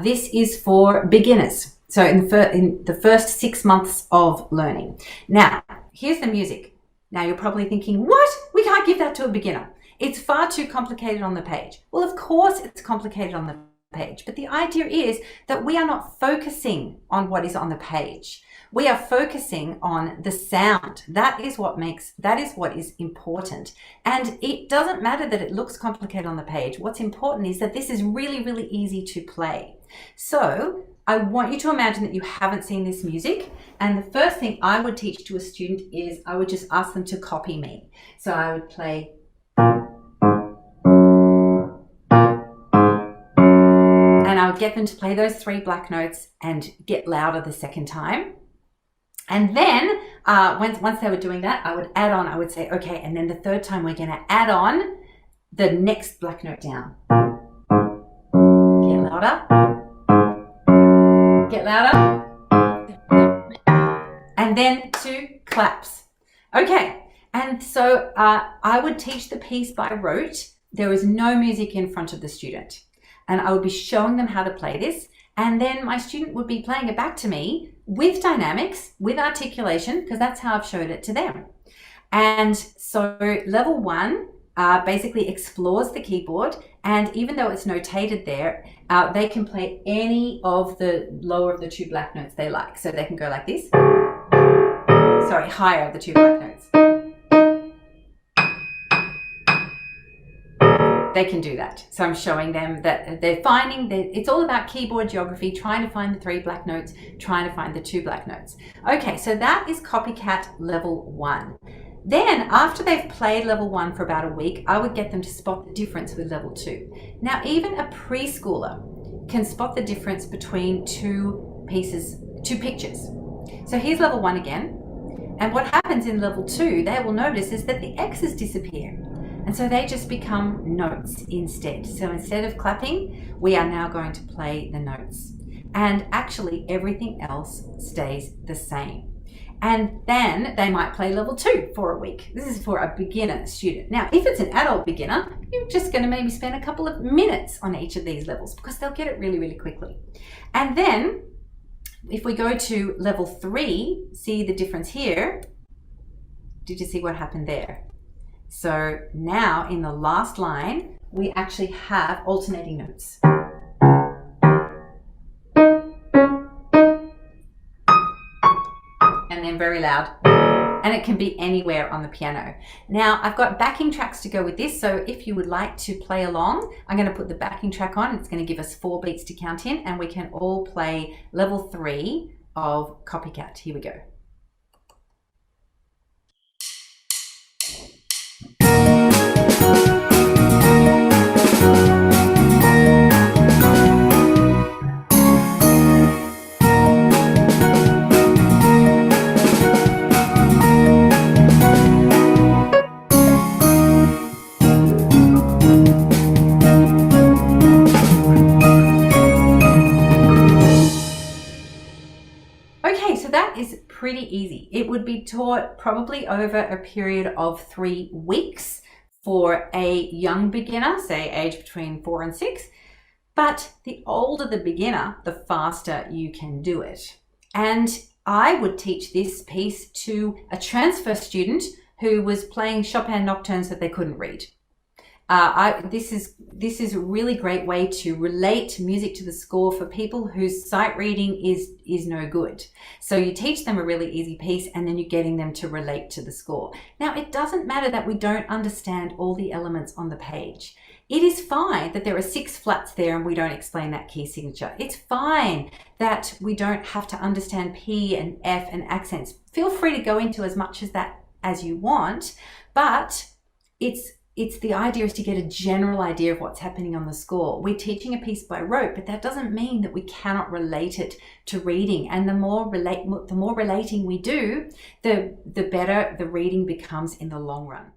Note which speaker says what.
Speaker 1: this is for beginners. So in the first 6 months of learning. Now, here's the music. Now you're probably thinking, what? We can't give that to a beginner. It's far too complicated on the page. Well, of course it's complicated on the page, but the idea is that we are not focusing on what is on the page. We are focusing on the sound. That is what is important. And it doesn't matter that it looks complicated on the page. What's important is that this is really, really easy to play. So I want you to imagine that you haven't seen this music. And the first thing I would teach to a student is I would just ask them to copy me. So I would play. And I would get them to play those 3 black notes and get louder the second time. And then once they were doing that, I would add on, I would say, okay, and then the third time we're going to add on the next black note down. Get louder. Get louder. And then 2 claps. Okay, and so I would teach the piece by rote. There is no music in front of the student. And I would be showing them how to play this. And then my student would be playing it back to me with dynamics, with articulation, because that's how I've showed it to them. And so level 1 basically explores the keyboard, and even though it's notated there, they can play any of the lower of the 2 black notes they like. So they can go like this. Sorry, higher of the 2 black notes. They can do that. So I'm showing them that they're finding that it's all about keyboard geography, trying to find the 3 black notes, trying to find the 2 black notes. Okay, so that is Copycat level 1. Then after they've played level 1 for about a week, I would get them to spot the difference with level 2. Now, even a preschooler can spot the difference between 2 pictures. So here's level 1 again. And what happens in level 2, they will notice is that the X's disappear. And so they just become notes instead. So instead of clapping, we are now going to play the notes. And actually everything else stays the same. And then they might play level 2 for a week. This is for a beginner student. Now, if it's an adult beginner, you're just going to maybe spend a couple of minutes on each of these levels because they'll get it really, really quickly. And then if we go to level 3, see the difference here. Did you see what happened there? So now in the last line, we actually have alternating notes. And then very loud. And it can be anywhere on the piano. Now I've got backing tracks to go with this. So if you would like to play along, I'm going to put the backing track on. It's going to give us 4 beats to count in, and we can all play level 3 of Copycat. Here we go. Okay, so that is pretty easy. It would be taught probably over a period of 3 weeks for a young beginner, say age between 4 and 6. But the older the beginner, the faster you can do it. And I would teach this piece to a transfer student who was playing Chopin nocturnes that they couldn't read. This is a really great way to relate music to the score for people whose sight reading is no good. So you teach them a really easy piece, and then you're getting them to relate to the score. Now, it doesn't matter that we don't understand all the elements on the page. It is fine that there are 6 flats there and we don't explain that key signature. It's fine that we don't have to understand P and F and accents. Feel free to go into as much as that as you want, but it's the idea is to get a general idea of what's happening on the score. We're teaching a piece by rote, but that doesn't mean that we cannot relate it to reading. And the more relating we do, the better the reading becomes in the long run.